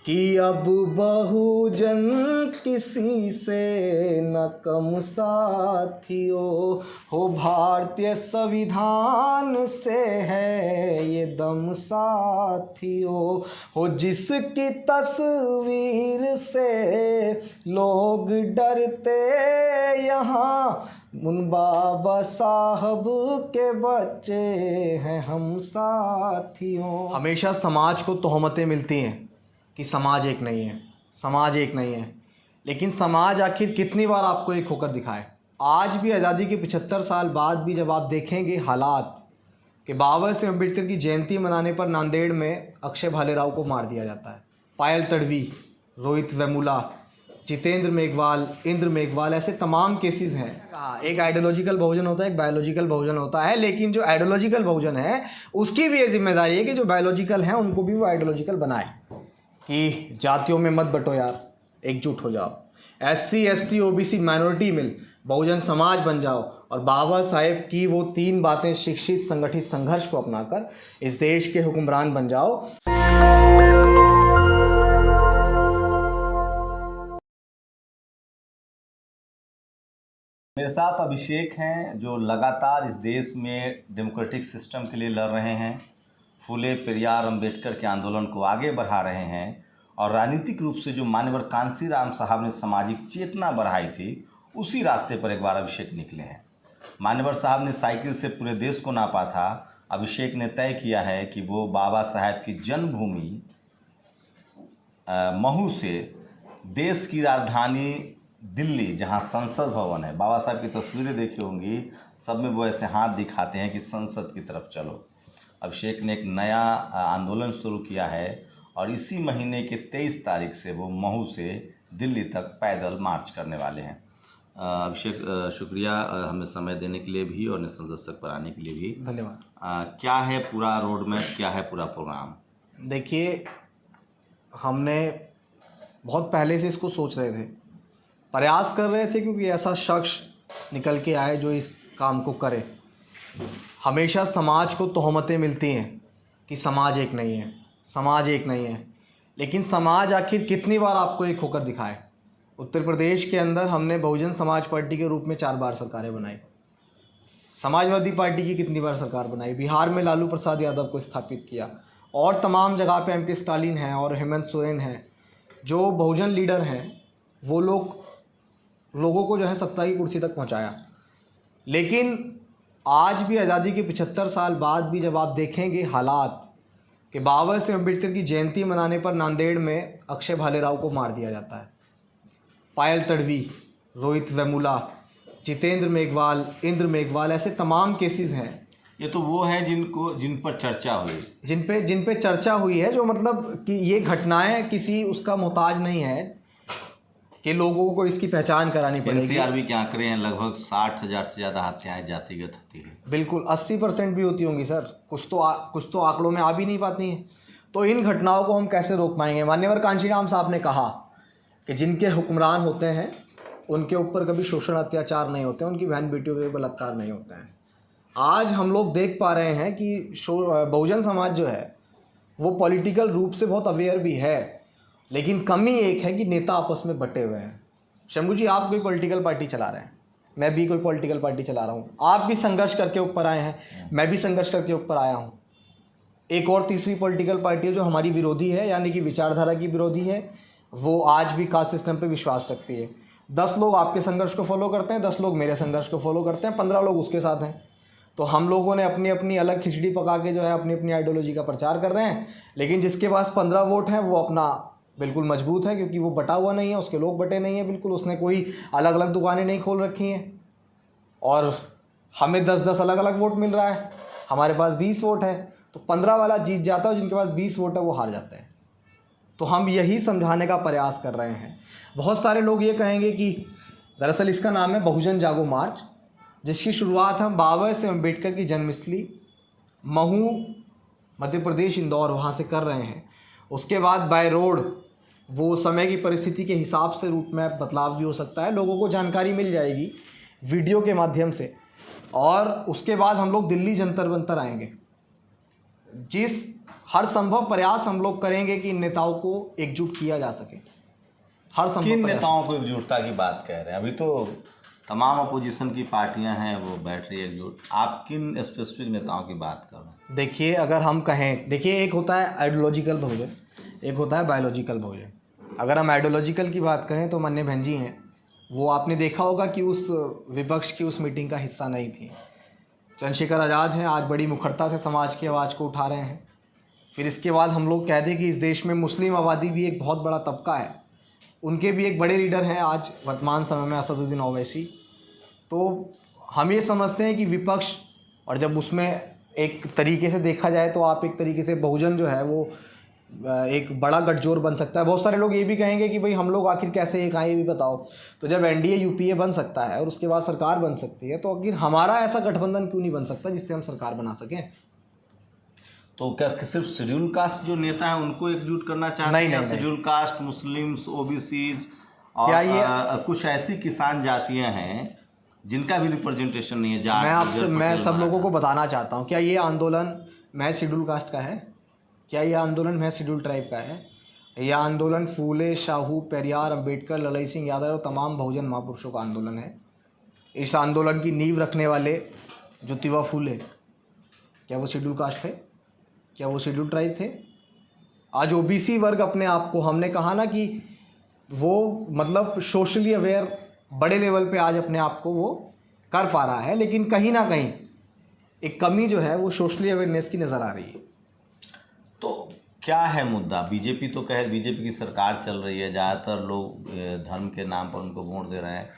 कि अब बहुजन किसी से न कम साथियों हो, भारतीय संविधान से है ये दम साथियों हो, जिसकी तस्वीर से लोग डरते यहाँ, उन बाबा साहब के बच्चे हैं हम साथियों। हमेशा समाज को तोहमतें मिलती हैं कि समाज एक नहीं है, समाज एक नहीं है, लेकिन समाज आखिर कितनी बार आपको एक होकर दिखाए। आज भी आज़ादी के 75 साल बाद भी जब आप देखेंगे हालात कि बाबा साहेब अम्बेडकर की जयंती मनाने पर नांदेड़ में अक्षय भालेराव को मार दिया जाता है, पायल तड़वी, रोहित वेमुला, जितेंद्र मेघवाल, इंद्र मेघवाल, ऐसे तमाम केसेस हैं। एक आइडियोलॉजिकल बहुजन होता है, एक बायोलॉजिकल बहुजन होता है, लेकिन जो आइडियोलॉजिकल बहुजन है उसकी भी ये जिम्मेदारी है कि जो बायोलॉजिकल हैं उनको भी वो आइडियोलॉजिकल बनाए कि जातियों में मत बटो यार, एकजुट हो जाओ, SC ST OBC माइनॉरिटी मिल बहुजन समाज बन जाओ और बाबा साहेब की वो 3 बातें शिक्षित संगठित संघर्ष को अपनाकर इस देश के हुक्मरान बन जाओ। मेरे साथ अभिषेक हैं जो लगातार इस देश में डेमोक्रेटिक सिस्टम के लिए लड़ रहे हैं, फूले पेरियार अम्बेडकर के आंदोलन को आगे बढ़ा रहे हैं और राजनीतिक रूप से जो मान्यवर कांशीराम साहब ने सामाजिक चेतना बढ़ाई थी उसी रास्ते पर एक बार अभिषेक निकले हैं। मान्यवर साहब ने साइकिल से पूरे देश को नापा था, अभिषेक ने तय किया है कि वो बाबा साहेब की जन्मभूमि महू से देश की राजधानी दिल्ली, जहां संसद भवन है, बाबा साहब की तस्वीरें देखी होंगी, सब में वो ऐसे हाथ दिखाते हैं कि संसद की तरफ चलो। अभिषेक ने एक नया आंदोलन शुरू किया है और इसी महीने के 23 तारीख से वो महू से दिल्ली तक पैदल मार्च करने वाले हैं। अभिषेक, शुक्रिया हमें समय देने के लिए भी और नेशनल दस्तक पर आने के लिए भी धन्यवाद। क्या है पूरा रोड मैप, क्या है पूरा प्रोग्राम? देखिए, हमने बहुत पहले से इसको सोच रहे थे, प्रयास कर रहे थे, क्योंकि ऐसा शख्स निकल के आए जो इस काम को करे। हमेशा समाज को तोहमतें मिलती हैं कि समाज एक नहीं है, समाज एक नहीं है, लेकिन समाज आखिर कितनी बार आपको एक होकर दिखाए। उत्तर प्रदेश के अंदर हमने बहुजन समाज पार्टी के रूप में 4 बार सरकारें बनाई, समाजवादी पार्टी की कितनी बार सरकार बनाई, बिहार में लालू प्रसाद यादव को स्थापित किया और तमाम जगह पे MK स्टालिन हैं और हेमंत सोरेन हैं, जो बहुजन लीडर हैं, वो लोगों को जो है सत्ता की कुर्सी तक पहुंचाया। लेकिन आज भी आज़ादी के 75 साल बाद भी जब आप देखेंगे हालात कि बाबा साहेब अम्बेडकर की जयंती मनाने पर नांदेड़ में अक्षय भालेराव को मार दिया जाता है, पायल तड़वी, रोहित वेमुला, जितेंद्र मेघवाल, इंद्र मेघवाल, ऐसे तमाम केसेस हैं। ये तो वो हैं जिन पर चर्चा हुई, जिन पे चर्चा हुई है, जो मतलब कि ये घटनाएं किसी उसका मोहताज नहीं है कि लोगों को इसकी पहचान करानी पड़ेगी। NCRB के आंकड़े हैं, लगभग 60,000 से ज़्यादा हत्याएं जातिगत होती है। बिल्कुल 80% भी होती होंगी सर, कुछ तो आंकड़ों में आ भी नहीं पाती हैं। तो इन घटनाओं को हम कैसे रोक पाएंगे? मान्यवर कांशीराम साहब ने कहा कि जिनके हुक्मरान होते हैं उनके ऊपर कभी शोषण अत्याचार नहीं होते, उनकी बहन बेटियों के बलात्कार नहीं होते हैं। आज हम लोग देख पा रहे हैं कि बहुजन समाज जो है वो पॉलिटिकल रूप से बहुत अवेयर भी है, लेकिन कमी एक है कि नेता आपस में बटे हुए हैं। शंभू जी, आप कोई पॉलिटिकल पार्टी चला रहे हैं, मैं भी कोई पॉलिटिकल पार्टी चला रहा हूँ, आप भी संघर्ष करके ऊपर आए हैं, मैं भी संघर्ष करके ऊपर आया हूँ। एक और तीसरी पॉलिटिकल पार्टी है जो हमारी विरोधी है, यानी कि विचारधारा की विरोधी है, वो आज भी कास्ट सिस्टम पे विश्वास रखती है। 10 लोग आपके संघर्ष को फॉलो करते हैं, 10 लोग मेरे संघर्ष को फॉलो करते हैं, 15 लोग उसके साथ हैं। तो हम लोगों ने अपनी अपनी अलग खिचड़ी पका के जो है अपनी अपनी आइडियोलॉजी का प्रचार कर रहे हैं, लेकिन जिसके पास 15 वोट हैं वो अपना बिल्कुल मजबूत है, क्योंकि वो बटा हुआ नहीं है, उसके लोग बटे नहीं हैं बिल्कुल, उसने कोई अलग अलग दुकानें नहीं खोल रखी हैं। और हमें 10-10 अलग अलग वोट मिल रहा है, हमारे पास 20 वोट है, तो 15 वाला जीत जाता है, जिनके पास 20 वोट है वो हार जाते हैं। तो हम यही समझाने का प्रयास कर रहे हैं। बहुत सारे लोग ये कहेंगे कि दरअसल इसका नाम है बहुजन जागो मार्च, जिसकी शुरुआत हम बाबा साहेब अम्बेडकर की जन्मस्थली महू मध्य प्रदेश इंदौर वहाँ से कर रहे हैं। उसके बाद बाय रोड, वो समय की परिस्थिति के हिसाब से रूट में बदलाव भी हो सकता है, लोगों को जानकारी मिल जाएगी वीडियो के माध्यम से। और उसके बाद हम लोग दिल्ली जंतर मंतर आएंगे। जिस हर संभव प्रयास हम लोग करेंगे कि इन नेताओं को एकजुट किया जा सके। हर संभव किन प्रयास। नेताओं को एकजुटता की बात कह रहे हैं? अभी तो तमाम अपोजिशन की पार्टियां हैं वो बैठ रही है एकजुट, आप किन स्पेसिफिक नेताओं की बात कर रहे हैं? देखिए, अगर हम कहें, देखिए एक होता है आइडियोलॉजिकल बहुजन, एक होता है बायोलॉजिकल बहुजन। अगर हम आइडियोलॉजिकल की बात करें तो माननीय बहन जी हैं, वो आपने देखा होगा कि उस विपक्ष की उस मीटिंग का हिस्सा नहीं थी। चंद्रशेखर आज़ाद हैं, आज बड़ी मुखरता से समाज की आवाज़ को उठा रहे हैं। फिर इसके बाद हम लोग कह दें कि इस देश में मुस्लिम आबादी भी एक बहुत बड़ा तबका है, उनके भी एक बड़े लीडर हैं आज वर्तमान समय में, असदुद्दीन ओवैसी। तो हम ये समझते हैं कि विपक्ष, और जब उसमें एक तरीके से देखा जाए तो आप एक तरीके से बहुजन जो है वो एक बड़ा गठजोड़ बन सकता है। बहुत सारे लोग ये भी कहेंगे कि भाई हम लोग आखिर कैसे एक आए, ये भी बताओ। तो जब एनडीए यूपीए बन सकता है और उसके बाद सरकार बन सकती है, तो आखिर हमारा ऐसा गठबंधन क्यों नहीं बन सकता जिससे हम सरकार बना सकें? तो क्या सिर्फ शेड्यूल कास्ट जो नेता हैं उनको एकजुट करना चाहते नहीं, हैं? नहीं, शेड्यूल कास्ट, मुस्लिम्स, ओबीसीज और क्या ये कुछ ऐसी किसान जातियां हैं जिनका भी रिप्रेजेंटेशन नहीं है? मैं सब लोगों को बताना चाहता हूँ, क्या ये आंदोलन महज शेड्यूल कास्ट का है? क्या ये आंदोलन महज शेड्यूल ट्राइब का है? यह आंदोलन फूले, शाहू, पेरियार, अंबेडकर, ललई सिंह यादव और तमाम बहुजन महापुरुषों का आंदोलन है। इस आंदोलन की नींव रखने वाले ज्योतिबा फूले, क्या वो शेड्यूल कास्ट थे? क्या वो शेड्यूल ट्राइब थे? आज ओबीसी वर्ग अपने आप को, हमने कहा ना कि वो मतलब सोशली अवेयर बड़े लेवल पे आज अपने आप को वो कर पा रहा है, लेकिन कहीं ना कहीं एक कमी जो है वो सोशली अवेयरनेस की नज़र आ रही है। तो क्या है मुद्दा? बीजेपी तो कहे, बीजेपी की सरकार चल रही है, ज़्यादातर लोग धर्म के नाम पर उनको वोट दे रहे हैं।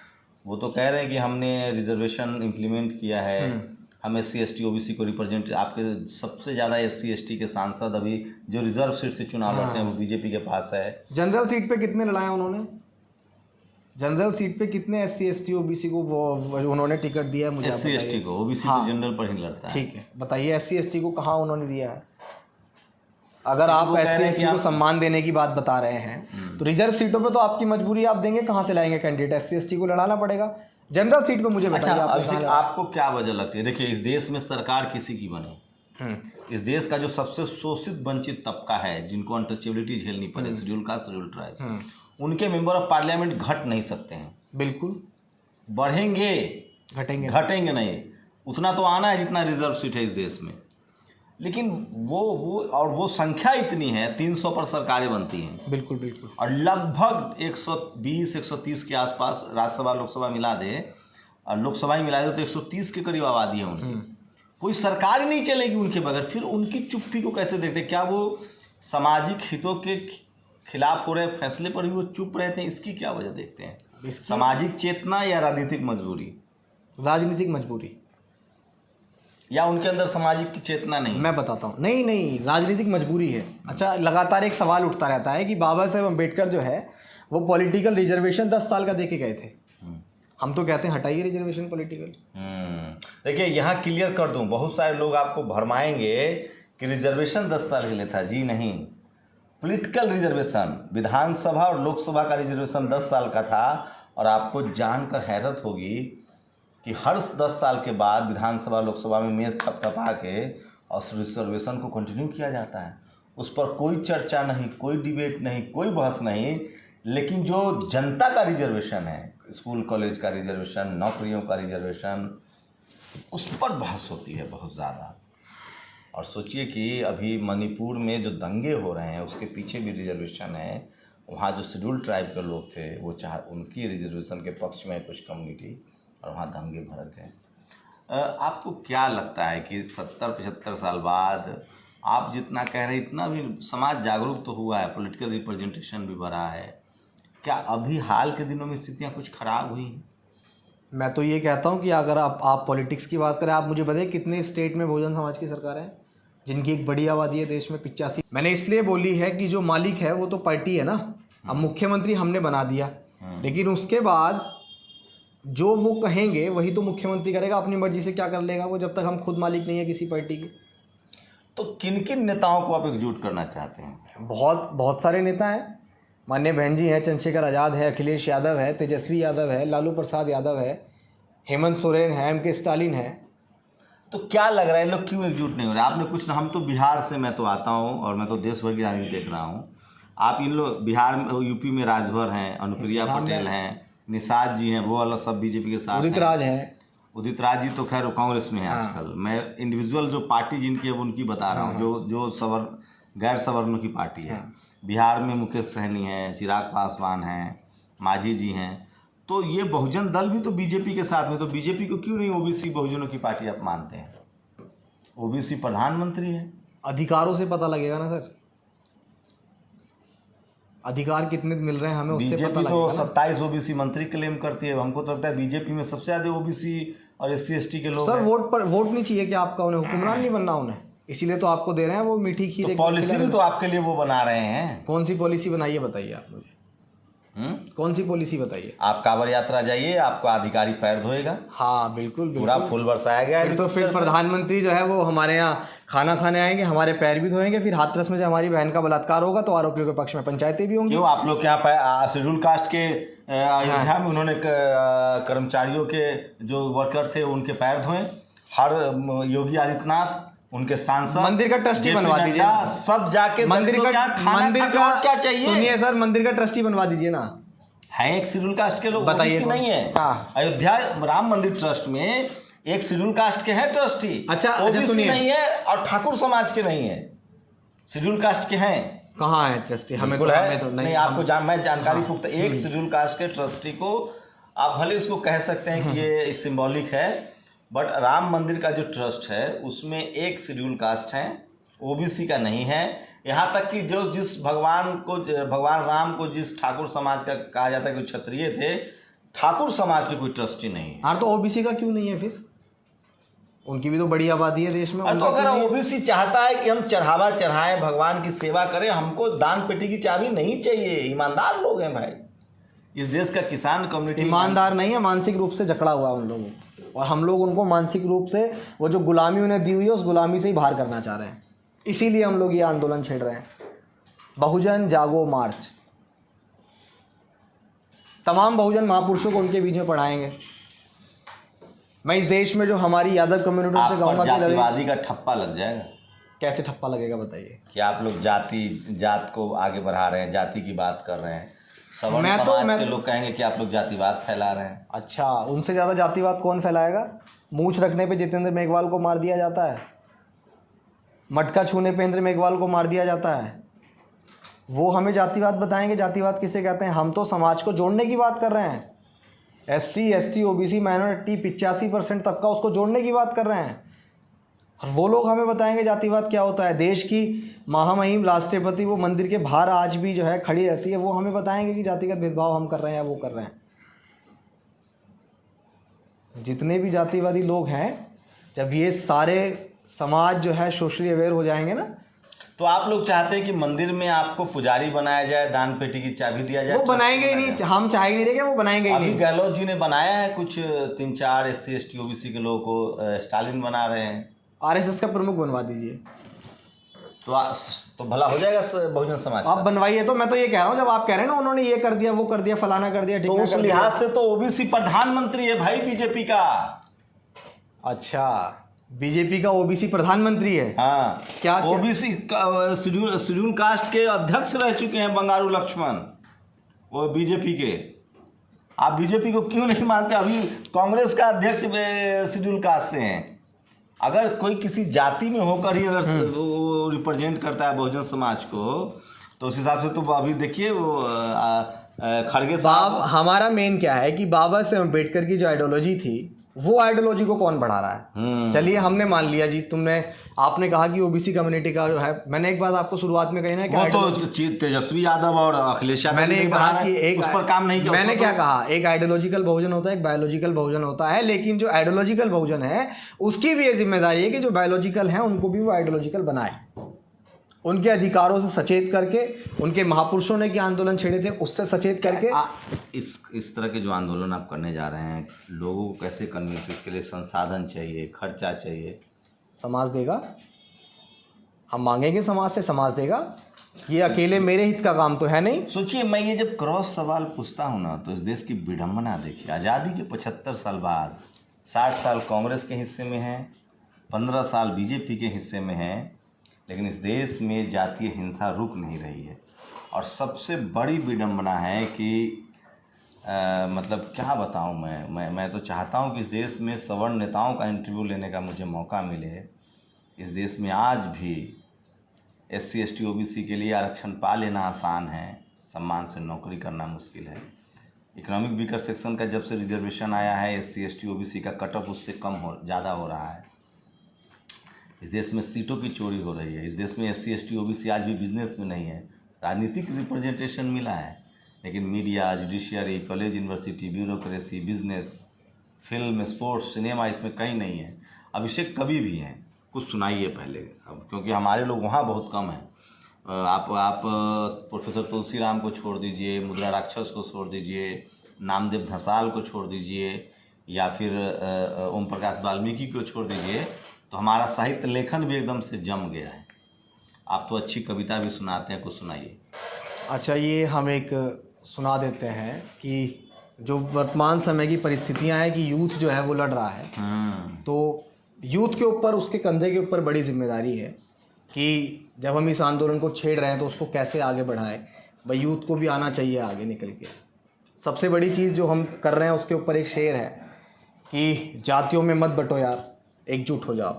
वो तो कह रहे हैं कि हमने रिजर्वेशन इम्प्लीमेंट किया है, हम SC ST OBC को रिप्रेजेंट, आपके सबसे ज़्यादा SC ST के सांसद अभी जो रिजर्व सीट से चुनाव लड़ते हैं वो बीजेपी के पास है। जनरल सीट पे कितने लड़ाए उन्होंने? जनरल सीट पे कितने SC ST OBC को उन्होंने टिकट दिया है? मुझे SC ST को, OBC तो जनरल पर ही लड़ता है। ठीक है, बताइए SC ST को कहाँ उन्होंने दिया है? अगर आप SC ST को सम्मान देने की बात बता रहे हैं तो रिजर्व सीटों पे तो आपकी मजबूरी, आप देंगे कहाँ से लाएंगे कैंडिडेट? SC ST को लड़ाना पड़ेगा। जनरल सीट पे मुझे बताइए। अच्छा अभिषेक, आपको क्या वजह लगती है? देखिए, इस देश में सरकार किसी की बने, इस देश का जो सबसे शोषित वंचित तबका है, जिनको अनटचेबिलिटी झेलनी पड़े, शेड्यूल कास्ट, शेड्यूल ट्राइब, उनके मेंबर ऑफ पार्लियामेंट घट नहीं सकते हैं। बिल्कुल बढ़ेंगे, घटेंगे नहीं। उतना तो आना है जितना रिजर्व सीट है इस देश में। लेकिन वो संख्या इतनी है, 300 पर सरकारें बनती हैं। बिल्कुल। और लगभग 120-130 के आसपास राज्यसभा लोकसभा मिला दे, और लोकसभा ही मिला दे तो 130 के करीब आबादी है उनकी। कोई सरकार ही नहीं चलेगी उनके बगैर। फिर उनकी चुप्पी को कैसे देखते? क्या वो सामाजिक हितों के खिलाफ हो रहे फैसले पर भी वो चुप रहते हैं? इसकी क्या वजह देखते हैं? सामाजिक चेतना या राजनीतिक मजबूरी? राजनीतिक मजबूरी, या उनके अंदर सामाजिक की चेतना नहीं? मैं बताता हूँ। नहीं, राजनीतिक मजबूरी है। अच्छा, लगातार एक सवाल उठता रहता है कि बाबा साहेब अम्बेडकर जो है वो पॉलिटिकल रिजर्वेशन 10 साल का दे के गए थे। हम तो कहते हैं हटाइए रिजर्वेशन पॉलिटिकल। देखिए, यहाँ क्लियर कर दूँ, बहुत सारे लोग आपको भरमाएंगे कि रिजर्वेशन 10 साल के लिए था। जी नहीं, पॉलिटिकल रिजर्वेशन, विधानसभा और लोकसभा का रिजर्वेशन 10 साल का था। और आपको जानकर हैरत होगी कि हर 10 साल के बाद विधानसभा लोकसभा में मेज थपथपा के और रिजर्वेशन को कंटिन्यू किया जाता है। उस पर कोई चर्चा नहीं, कोई डिबेट नहीं, कोई बहस नहीं। लेकिन जो जनता का रिजर्वेशन है, स्कूल कॉलेज का रिजर्वेशन, नौकरियों का रिजर्वेशन, उस पर बहस होती है बहुत ज़्यादा। और सोचिए कि अभी मणिपुर में जो दंगे हो रहे हैं उसके पीछे भी रिजर्वेशन है। वहाँ जो शेड्यूल ट्राइब के लोग थे वो उनकी रिजर्वेशन के पक्ष में कुछ कम्युनिटी, और वहाँ दंगे भड़क गए। आपको क्या लगता है कि 70-75 साल बाद आप जितना कह रहे हैं, इतना भी समाज जागरूक तो हुआ है, पॉलिटिकल रिप्रेजेंटेशन भी बढ़ा है, क्या अभी हाल के दिनों में स्थितियाँ कुछ खराब हुई? मैं तो ये कहता हूँ कि अगर आप पॉलिटिक्स की बात करें, आप मुझे बताइए कितने स्टेट में बहुजन समाज की सरकार है जिनकी एक बड़ी आबादी है देश में? 85। मैंने इसलिए बोली है कि जो मालिक है वो तो पार्टी है ना। अब मुख्यमंत्री हमने बना दिया, लेकिन उसके बाद जो वो कहेंगे वही तो मुख्यमंत्री करेगा। अपनी मर्जी से क्या कर लेगा वो, जब तक हम खुद मालिक नहीं है किसी पार्टी के। तो किन किन नेताओं को आप एकजुट करना चाहते हैं? बहुत सारे नेता हैं। माननीय बहन जी हैं, चंद्रशेखर आज़ाद है, अखिलेश यादव है, तेजस्वी यादव है, लालू प्रसाद यादव है, हेमंत सोरेन है, MK स्टालिन है। तो क्या लग रहा है लोग क्यों एकजुट नहीं हो रहे? आपने कुछ, हम तो बिहार से, मैं तो आता हूँ और मैं तो देश भर की राजनीति देख रहा हूँ। आप इन लोग बिहार में, यूपी में राजभर हैं, अनुप्रिया पटेल हैं, निषाद जी हैं, वो वाला सब बीजेपी के साथ उदित राज है। उदित राज जी तो खैर कांग्रेस में है आजकल। मैं इंडिविजुअल जो पार्टी जिनकी है उनकी बता रहा हूँ, जो गैर सवर्णों की पार्टी है। बिहार में मुकेश सहनी है, चिराग पासवान हैं, मांझी जी हैं। तो ये बहुजन दल भी तो बीजेपी के साथ में, तो बीजेपी को क्यों नहीं ओबीसी बहुजनों की पार्टी आप मानते हैं? ओबीसी प्रधानमंत्री है। अधिकारों से पता लगेगा ना सर, अधिकार कितने मिल रहे हैं हमें, उससे पता बीजेपी लगेगा तो ना। 27 ओबीसी मंत्री क्लेम करती है। हमको तो लगता है बीजेपी में सबसे ज्यादा ओबीसी और SC/ST के लोग सर हैं। वोट नहीं चाहिए कि आपका, उन्हें हुक्मरान नहीं बनना उन्हें, इसीलिए तो आपको दे रहे हैं वो मीठी खीर। तो पॉलिसी भी तो आपके लिए वो बना रहे हैं। कौन सी पॉलिसी बनाई है बताइए आप मुझे, कौन सी पॉलिसी बताइए? आप कांवड़ यात्रा जाइए, आपका अधिकारी पैर धोएगा। हाँ बिल्कुल पूरा बिल्कुल। फूल बरसाया गया है। फिर प्रधानमंत्री जो है वो हमारे यहाँ खाना खाने आएंगे, हमारे पैर भी धोएंगे, फिर हाथरस में जब हमारी बहन का बलात्कार होगा तो आरोपियों के पक्ष में पंचायतें भी होंगी। क्यों आप लोग के यहाँ शेड्यूल कास्ट के अयोध्या में उन्होंने कर्मचारियों के जो वर्कर थे उनके पैर धोए? हर योगी आदित्यनाथ, उनके सांसद, मंदिर का ट्रस्टी बनवा दीजिए, सब जाके मंदिर का क्या चाहिए? सुनिए सर, मंदिर का ट्रस्टी बनवा दीजिए ना। है एक शेड्यूल कास्ट के लोग, बताइए नहीं है। अयोध्या राम मंदिर ट्रस्ट में एक शेड्यूल कास्ट के हैं ट्रस्टी। अच्छा सुनिए, नहीं है और ठाकुर समाज के नहीं है, शेड्यूल कास्ट के हैं। कहाँ है ट्रस्टी? हमें तो नहीं आपको मैं जानकारी पुख्ता। एक शेड्यूल कास्ट के ट्रस्टी को आप भले इसको कह सकते हैं कि ये सिंबॉलिक है, बट राम मंदिर का जो ट्रस्ट है उसमें एक शेड्यूल कास्ट है, ओबीसी का नहीं है। यहाँ तक कि जो जिस भगवान राम को जिस ठाकुर समाज का कहा जाता है कि क्षत्रिय थे, ठाकुर समाज के कोई ट्रस्टी नहीं है। हाँ तो ओबीसी का क्यों नहीं है फिर? उनकी भी तो बड़ी आबादी है देश में। तो अगर ओबीसी चाहता है कि हम चढ़ावा चढ़ाएं, भगवान की सेवा करें, हमको दान पेटी की चाबी नहीं चाहिए। ईमानदार लोग हैं भाई, इस देश का किसान कम्युनिटी ईमानदार नहीं है, मानसिक रूप से जकड़ा हुआ है उन लोगों को, और हम लोग उनको मानसिक रूप से वो जो गुलामी उन्हें दी हुई है उस गुलामी से ही बाहर करना चाह रहे हैं। इसीलिए हम लोग ये आंदोलन छेड़ रहे हैं, बहुजन जागो मार्च। तमाम बहुजन महापुरुषों को उनके बीच में पढ़ाएंगे। मैं इस देश में जो हमारी यादव कम्युनिटी से कहूँगा कि जातिवादी का ठप्पा लग जाएगा। कैसे ठप्पा लगेगा बताइए? कि आप लोग जात को आगे बढ़ा रहे हैं, जाति की बात कर रहे हैं। सवर्ण समाज के लोग कहेंगे कि आप लोग जातिवाद फैला रहे हैं। अच्छा, उनसे ज़्यादा जातिवाद कौन फैलाएगा? मूंछ रखने पे जितेंद्र मेघवाल को मार दिया जाता है, मटका छूने पे इंद्र मेघवाल को मार दिया जाता है। वो हमें जातिवाद बताएंगे? जातिवाद किसे कहते हैं? हम तो समाज को जोड़ने की बात कर रहे हैं। SC ST OBC माइनॉरिटी 85% तक का उसको जोड़ने की बात कर रहे हैं, और वो लोग हमें बताएंगे जातिवाद क्या होता है। देश की महामहिम राष्ट्रपति वो मंदिर के बाहर आज भी जो है खड़ी रहती है, वो हमें बताएंगे कि जातिगत भेदभाव हम कर रहे हैं या वो कर रहे हैं। जितने भी जातिवादी लोग हैं, जब ये सारे समाज जो है सोशली अवेयर हो जाएंगे ना, तो आप लोग चाहते हैं कि मंदिर में आपको पुजारी बनाया जाए, दान पेटी की चाबी दिया जाए? वो बनाएंगे ही नहीं, हम चाह ही नहीं रहे, वो बनाएंगे ही नहीं। अभी गहलोत जी ने बनाया है कुछ 3-4 SC ST OBC के लोगों को, स्टालिन बना रहे हैं। RSS का प्रमुख बनवा दीजिए तो भला हो जाएगा बहुजन समाज। आप बनवाइए। तो मैं तो ये कह रहा हूँ, जब आप कह रहे हैं ना उन्होंने ये कर दिया वो कर दिया फलाना कर दिया, तो उस लिहाज से तो ओबीसी प्रधानमंत्री है भाई बीजेपी का। अच्छा, बीजेपी का ओबीसी प्रधानमंत्री है? हाँ, क्या ओबीसी शेड्यूल कास्ट के अध्यक्ष रह चुके हैं बंगारू लक्ष्मण, वो बीजेपी के। आप बीजेपी को क्यों नहीं मानते? अभी कांग्रेस का अध्यक्ष शेड्यूल कास्ट से हैं। अगर कोई किसी जाति में होकर ही अगर वो रिप्रेजेंट करता है बहुजन समाज को, तो उस हिसाब से तो अभी देखिए वो खड़गे साहब। हमारा मेन क्या है कि बाबा साहेब अम्बेडकर की जो आइडियोलॉजी थी, वो आइडियोलॉजी को कौन बढ़ा रहा है? चलिए हमने मान लिया जी, आपने कहा कि ओबीसी कम्युनिटी का जो है, मैंने एक बात आपको शुरुआत में कही ना कि वो तो तेजस्वी यादव और अखिलेश यादव, मैंने कहा कि एक उस पर काम नहीं किया। मैंने क्या कहा, एक आइडियोलॉजिकल बहुजन होता है, एक बायोलॉजिकल बहुजन होता है, लेकिन जो आइडियोलॉजिकल बहुजन है उसकी भी ये जिम्मेदारी है कि जो बायोलॉजिकल है उनको भी वो आइडियोलॉजिकल बनाए, उनके अधिकारों से सचेत करके, उनके महापुरुषों ने क्या आंदोलन छेड़े थे उससे सचेत करके। इस तरह के जो आंदोलन आप करने जा रहे हैं, लोगों को कैसे कन्विंस? इसके लिए संसाधन चाहिए, खर्चा चाहिए। समाज देगा, हम मांगेंगे समाज से, समाज देगा। ये अकेले मेरे हित का काम तो है नहीं। सोचिए, मैं ये जब क्रॉस सवाल पूछता हूँ ना, तो इस देश की विडम्बना देखिए। आज़ादी के 75 साल बाद 60 साल कांग्रेस के हिस्से में है, 15 साल बीजेपी के हिस्से में हैं, लेकिन इस देश में जातीय हिंसा रुक नहीं रही है। और सबसे बड़ी विडंबना है कि मतलब क्या बताऊं, मैं तो चाहता हूं कि इस देश में सवर्ण नेताओं का इंटरव्यू लेने का मुझे मौका मिले। इस देश में आज भी SC ST OBC के लिए आरक्षण पा लेना आसान है, सम्मान से नौकरी करना मुश्किल है। इकोनॉमिक वीकर सेक्शन का जब से रिजर्वेशन आया है, SC ST OBC का कट ऑफ उससे ज़्यादा हो रहा है। इस देश में सीटों की चोरी हो रही है। इस देश में SC ST OBC आज भी बिजनेस में नहीं है। राजनीतिक रिप्रेजेंटेशन मिला है, लेकिन media, judiciary, college, university, bureaucracy, business, film, sports, cinema इसमें कहीं नहीं है। अभिषेक कभी भी हैं, कुछ सुनाइए पहले, अब क्योंकि हमारे लोग वहाँ बहुत कम हैं। आप प्रोफेसर तुलसीराम को छोड़ दीजिए, मुद्रा राक्षस को छोड़ दीजिए, नामदेव धसाल को छोड़ दीजिए, या फिर ओम प्रकाश वाल्मीकि को छोड़ दीजिए, तो हमारा साहित्य लेखन भी एकदम से जम गया है। आप तो अच्छी कविता भी सुनाते हैं, कुछ सुनाइए। अच्छा, ये हम एक सुना देते हैं कि जो वर्तमान समय की परिस्थितियां हैं कि यूथ जो है वो लड़ रहा है, तो यूथ के ऊपर, उसके कंधे के ऊपर बड़ी जिम्मेदारी है कि जब हम इस आंदोलन को छेड़ रहे हैं तो उसको कैसे आगे बढ़ाएं। भाई यूथ को भी आना चाहिए आगे निकल के। सबसे बड़ी चीज़ जो हम कर रहे हैं उसके ऊपर एक शेर है कि जातियों में मत बटो यार, एकजुट हो जाओ।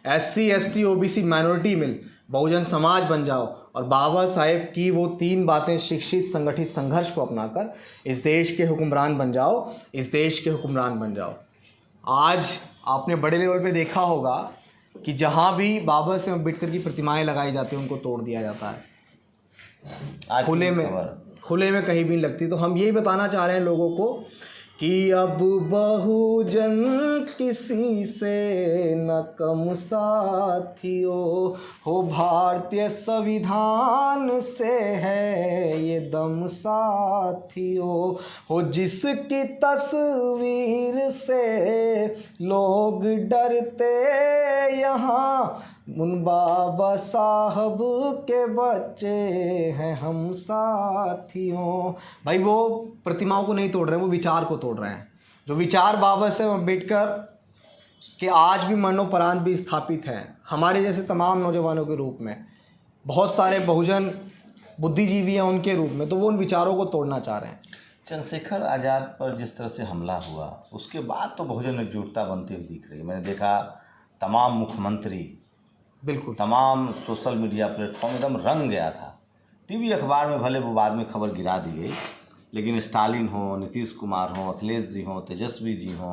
SC ST OBC माइनॉरिटी मिल बहुजन समाज बन जाओ, और बाबा साहेब की वो 3 बातें शिक्षित संगठित संघर्ष को अपनाकर इस देश के हुक्मरान बन जाओ, इस देश के हुक्मरान बन जाओ। आज आपने बड़े लेवल पे देखा होगा कि जहाँ भी बाबा साहेब अम्बेडकर की प्रतिमाएं लगाई जाती हैं उनको तोड़ दिया जाता है। खुले में कहीं भी नहीं लगती। तो हम यही बताना चाह रहे हैं लोगों को कि अब बहुजन किसी से न कम साथियों हो, भारतीय संविधान से है ये दम साथियों हो, जिसकी तस्वीर से लोग डरते यहाँ, उन बाबा साहब के बच्चे हैं हम साथियों। भाई वो प्रतिमाओं को नहीं तोड़ रहे हैं, वो विचार को तोड़ रहे हैं। जो विचार बाबा साहेब अम्बेडकर के आज भी मरणोपरांत भी स्थापित हैं हमारे जैसे तमाम नौजवानों के रूप में, बहुत सारे बहुजन बुद्धिजीवी हैं उनके रूप में, तो वो उन विचारों को तोड़ना चाह रहे हैं। चंद्रशेखर आज़ाद पर जिस तरह से हमला हुआ, उसके बाद तो बहुजन एकजुटता बनती हुई दिख रही है। मैंने देखा तमाम मुख्यमंत्री, बिल्कुल तमाम सोशल मीडिया प्लेटफॉर्म एकदम रंग गया था। टीवी अखबार में भले वो बाद में खबर गिरा दी गई, लेकिन स्टालिन हो, नीतीश कुमार हो, अखिलेश जी हो, तेजस्वी जी हो,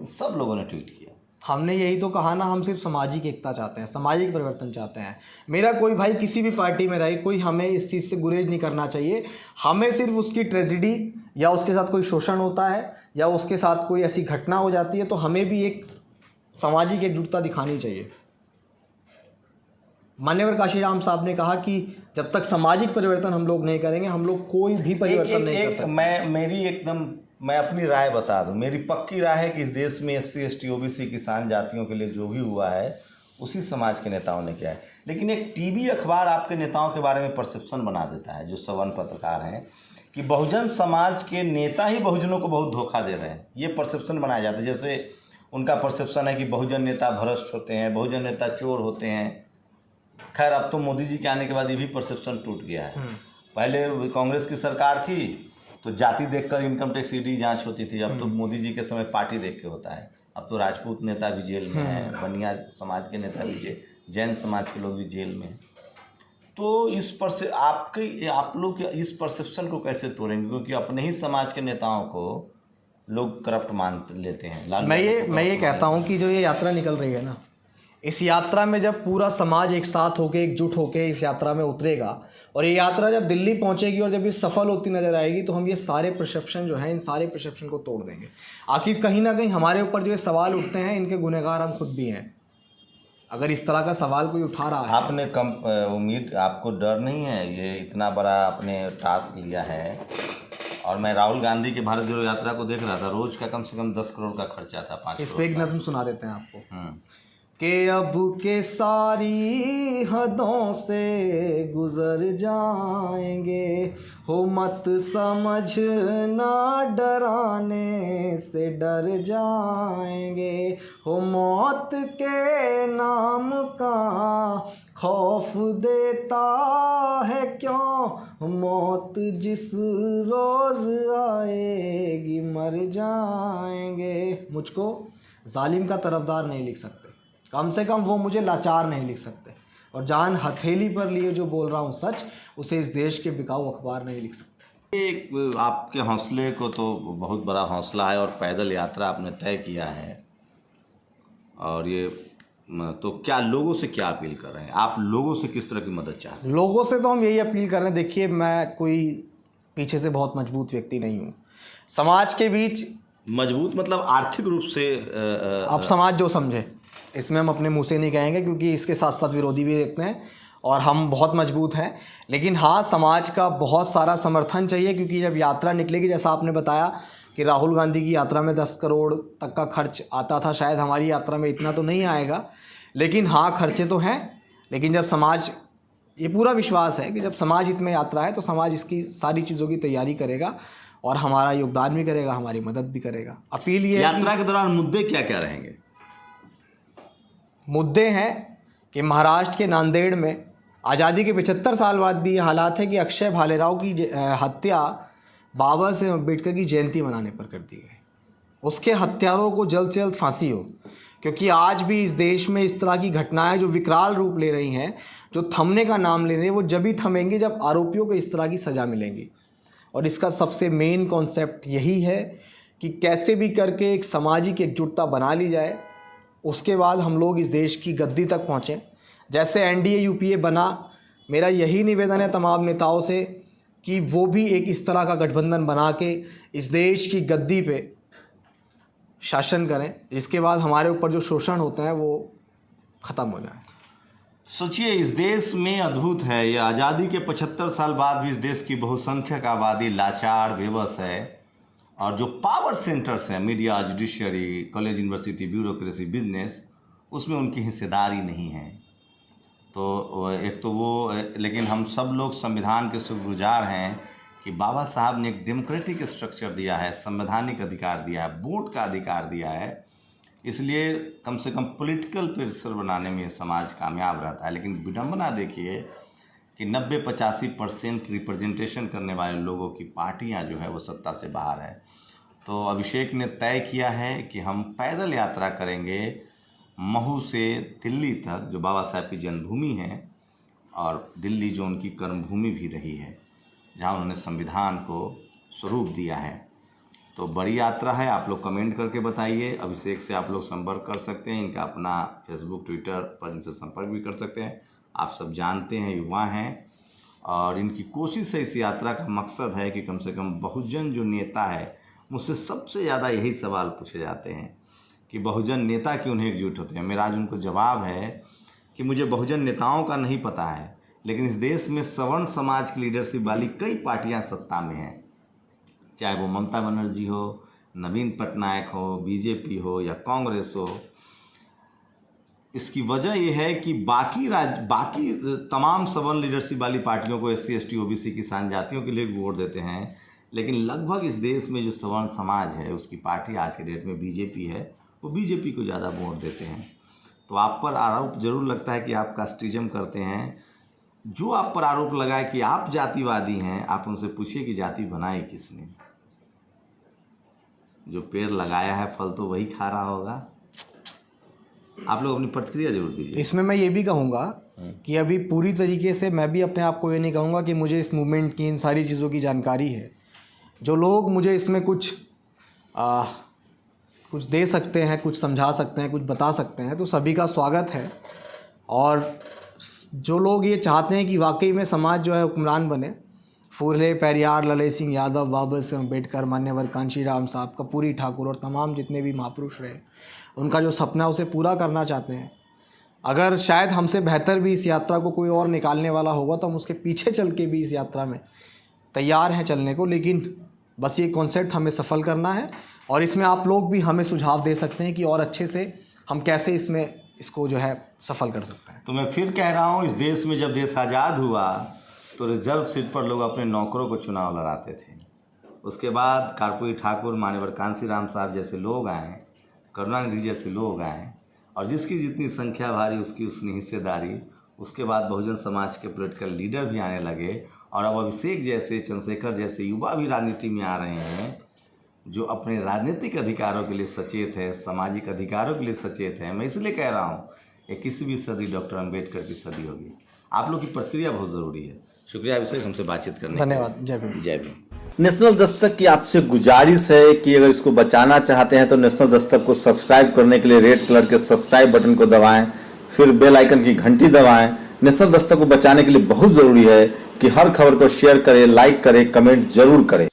सब लोगों ने ट्वीट किया। हमने यही तो कहा ना, हम सिर्फ सामाजिक एकता चाहते हैं, सामाजिक परिवर्तन चाहते हैं। मेरा कोई भाई किसी भी पार्टी में रहे, कोई हमें इस चीज़ से गुरेज नहीं करना चाहिए। हमें सिर्फ उसकी ट्रेजिडी या उसके साथ कोई शोषण होता है या उसके साथ कोई ऐसी घटना हो जाती है तो हमें भी एक सामाजिक एकजुटता दिखानी चाहिए। मान्यवर काशीराम साहब ने कहा कि जब तक सामाजिक परिवर्तन हम लोग नहीं करेंगे, हम लोग कोई भी परिवर्तन नहीं कर सकते। मैं अपनी राय बता दूं, मेरी पक्की राय है कि इस देश में SC ST OBC किसान जातियों के लिए जो भी हुआ है उसी समाज के नेताओं ने किया है। लेकिन एक टीवी अखबार आपके नेताओं के बारे में परसेप्शन बना देता है, जो सवर्ण पत्रकार हैं, कि बहुजन समाज के नेता ही बहुजनों को बहुत धोखा दे रहे हैं। ये परसेप्शन बनाया जाता है। जैसे उनका परसेप्शन है कि बहुजन नेता भ्रष्ट होते हैं, बहुजन नेता चोर होते हैं। खैर, अब तो मोदी जी के आने के बाद ये भी परसेप्शन टूट गया है। पहले कांग्रेस की सरकार थी तो जाति देखकर इनकम टैक्स ईडी जांच होती थी, अब तो मोदी जी के समय पार्टी देख के होता है। अब तो राजपूत नेता भी जेल में हैं, बनिया समाज के नेता भी जैन समाज के लोग भी जेल में हैं। तो इस पर से आप लोग इस परसेप्शन को कैसे तोड़ेंगे, क्योंकि अपने ही समाज के नेताओं को लोग करप्ट मान लेते हैं। मैं ये कहता हूँ कि जो ये यात्रा निकल रही है ना, इस यात्रा में जब पूरा समाज एक साथ होके, एकजुट होके इस यात्रा में उतरेगा और ये यात्रा जब दिल्ली पहुंचेगी और जब ये सफल होती नजर आएगी, तो हम ये सारे परसेप्शन जो हैं, इन सारे परसेप्शन को तोड़ देंगे। आखिर कहीं ना कहीं हमारे ऊपर जो ये सवाल उठते हैं, इनके गुनहगार हम खुद भी हैं। अगर इस तरह का सवाल कोई उठा रहा है, आपने उम्मीद, आपको डर नहीं है? ये इतना बड़ा आपने टास्क लिया है, और मैं राहुल गांधी के भारत जोड़ो यात्रा को देख रहा था, रोज का कम से कम 10 करोड़ का खर्चा था। 5 इस पर एक नज़्म सुना देते हैं आपको कि अब के सारी हदों से गुज़र जाएंगे, हो मत समझना डराने से डर जाएंगे, हो मौत के नाम का खौफ देता है क्यों, मौत जिस रोज़ आएगी मर जाएंगे। मुझको जालिम का तरफदार नहीं लिख सकते, कम से कम वो मुझे लाचार नहीं लिख सकते, और जान हथेली पर लिए जो बोल रहा हूँ सच, उसे इस देश के बिकाऊ अखबार नहीं लिख सकते। एक आपके हौसले को तो बहुत बड़ा हौसला है, और पैदल यात्रा आपने तय किया है, और ये तो क्या लोगों से क्या अपील कर रहे हैं आप? लोगों से किस तरह की मदद चाहते हैं? लोगों से तो हम यही अपील कर रहे हैं, देखिए मैं कोई पीछे से बहुत मजबूत व्यक्ति नहीं हूँ, समाज के बीच मजबूत मतलब आर्थिक रूप से अब समाज जो समझे, इसमें हम अपने मुंह से नहीं कहेंगे, क्योंकि इसके साथ साथ विरोधी भी देखते हैं, और हम बहुत मजबूत हैं। लेकिन हाँ, समाज का बहुत सारा समर्थन चाहिए, क्योंकि जब यात्रा निकलेगी, जैसा आपने बताया कि राहुल गांधी की यात्रा में 10 करोड़ तक का खर्च आता था, शायद हमारी यात्रा में इतना तो नहीं आएगा, लेकिन हाँ खर्चे तो हैं। लेकिन जब समाज, ये पूरा विश्वास है कि जब समाज हित में यात्रा है तो समाज इसकी सारी चीज़ों की तैयारी करेगा, और हमारा योगदान भी करेगा, हमारी मदद भी करेगा। अपील ये है कि यात्रा के दौरान मुद्दे क्या क्या रहेंगे? मुद्दे हैं कि महाराष्ट्र के नांदेड़ में आज़ादी के 75 साल बाद भी ये हालात है कि अक्षय भालेराव की हत्या बाबा साहेब अम्बेडकर की जयंती मनाने पर कर दी गई। उसके हत्यारों को जल्द से जल्द फांसी हो, क्योंकि आज भी इस देश में इस तरह की घटनाएं जो विकराल रूप ले रही हैं, जो थमने का नाम ले रही हैं, वो जब ही थमेंगी जब आरोपियों को इस तरह की सज़ा मिलेंगी। और इसका सबसे मेन कॉन्सेप्ट यही है कि कैसे भी करके एक सामाजिक एकजुटता बना ली जाए, उसके बाद हम लोग इस देश की गद्दी तक पहुँचें। जैसे एनडीए यूपीए बना, मेरा यही निवेदन है तमाम नेताओं से कि वो भी एक इस तरह का गठबंधन बना के इस देश की गद्दी पे शासन करें, जिसके बाद हमारे ऊपर जो शोषण होता है वो ख़त्म हो जाए। सोचिए, इस देश में अद्भुत है, ये आज़ादी के 75 साल बाद भी इस देश की बहुसंख्यक आबादी लाचार बेबस है, और जो पावर सेंटर्स हैं, media, judiciary, college, university, bureaucracy, business, उसमें उनकी हिस्सेदारी नहीं है। तो एक तो वो, लेकिन हम सब लोग संविधान के शुक्रगुजार हैं कि बाबा साहब ने एक डेमोक्रेटिक स्ट्रक्चर दिया है, संवैधानिक अधिकार दिया है, वोट का अधिकार दिया है, इसलिए कम से कम पॉलिटिकल प्रेशर बनाने में समाज कामयाब रहता है। लेकिन विडंबना देखिए कि 90-85% रिप्रेजेंटेशन करने वाले लोगों की पार्टियां जो है वो सत्ता से बाहर है। तो अभिषेक ने तय किया है कि हम पैदल यात्रा करेंगे महू से दिल्ली तक, जो बाबा साहब की जन्मभूमि है, और दिल्ली जो उनकी कर्मभूमि भी रही है, जहां उन्होंने संविधान को स्वरूप दिया है। तो बड़ी यात्रा है, आप लोग कमेंट करके बताइए। अभिषेक से आप लोग संपर्क कर सकते हैं, इनका अपना फेसबुक, ट्विटर पर इनसे संपर्क भी कर सकते हैं। आप सब जानते हैं, युवा हैं, और इनकी कोशिश है, इस यात्रा का मकसद है कि कम से कम बहुजन जो नेता है, मुझसे सबसे ज़्यादा यही सवाल पूछे जाते हैं कि बहुजन नेता क्यों नहीं एकजुट होते हैं। मेरा आज उनको जवाब है कि मुझे बहुजन नेताओं का नहीं पता है, लेकिन इस देश में सवर्ण समाज की लीडरशिप वाली कई पार्टियां सत्ता में हैं, चाहे वो ममता बनर्जी हो, नवीन पटनायक हो, बीजेपी हो या कांग्रेस हो। इसकी वजह यह है कि बाकी तमाम सवर्ण लीडरशिप वाली पार्टियों को SC, ST, OBC किसान जातियों के लिए वोट देते हैं, लेकिन लगभग इस देश में जो सवर्ण समाज है उसकी पार्टी आज के डेट में बीजेपी है, वो बीजेपी को ज़्यादा वोट देते हैं। तो आप पर आरोप जरूर लगता है कि आप कास्टिज्म करते हैं। जो आप पर आरोप लगाए कि आप जातिवादी हैं, आप उनसे पूछिए कि जाति बनाई किसने? जो पेड़ लगाया है फल तो वही खा रहा होगा। आप लोग अपनी प्रतिक्रिया जरूर दीजिए। इसमें मैं ये भी कहूँगा कि अभी पूरी तरीके से मैं भी अपने आप को ये नहीं कहूँगा कि मुझे इस मूवमेंट की, इन सारी चीज़ों की जानकारी है। जो लोग मुझे इसमें कुछ दे सकते हैं, कुछ समझा सकते हैं, कुछ बता सकते हैं, तो सभी का स्वागत है। और जो लोग ये चाहते हैं कि वाकई में समाज जो है हुक्मरान बने, फूले, पेरियार, ललित सिंह यादव, बाबा साहेब अम्बेडकर, मान्यवर कांशीराम साहब, कपूरी ठाकुर और तमाम जितने भी महापुरुष रहे, उनका जो सपना उसे पूरा करना चाहते हैं। अगर शायद हमसे बेहतर भी इस यात्रा को कोई और निकालने वाला होगा तो हम उसके पीछे चल के भी इस यात्रा में तैयार हैं चलने को। लेकिन बस ये कॉन्सेप्ट हमें सफल करना है, और इसमें आप लोग भी हमें सुझाव दे सकते हैं कि और अच्छे से हम कैसे इसमें इसको जो है सफल कर सकते हैं। तो मैं फिर कह रहा हूँ, इस देश में जब देश आज़ाद हुआ तो रिजर्व सीट पर लोग अपने नौकरों को चुनाव लड़ाते थे। उसके बाद कर्पूरी ठाकुर, मान्यवर कांसी राम साहब जैसे लोग आए, करुणानिधि जैसे लोग आए, और जिसकी जितनी संख्या भारी उसकी उतनी हिस्सेदारी। उसके बाद बहुजन समाज के पॉलिटिकल लीडर भी आने लगे, और अब अभिषेक जैसे, चंद्रशेखर जैसे युवा भी राजनीति में आ रहे हैं, जो अपने राजनीतिक अधिकारों के लिए सचेत है, सामाजिक अधिकारों के लिए सचेत है। मैं इसलिए कह रहा हूँ, 21वीं सदी डॉक्टर अम्बेडकर की सदी होगी। आप लोग की प्रतिक्रिया बहुत ज़रूरी है। शुक्रिया अभिषेक, हमसे बातचीत करने के लिए। धन्यवाद। जय भीम। जय भीम। नेशनल दस्तक की आपसे गुजारिश है कि अगर इसको बचाना चाहते हैं तो नेशनल दस्तक को सब्सक्राइब करने के लिए रेड कलर के सब्सक्राइब बटन को दबाएं, फिर बेल आइकन की घंटी दबाएं। नेशनल दस्तक को बचाने के लिए बहुत ज़रूरी है कि हर खबर को शेयर करें, लाइक करें, कमेंट जरूर करें।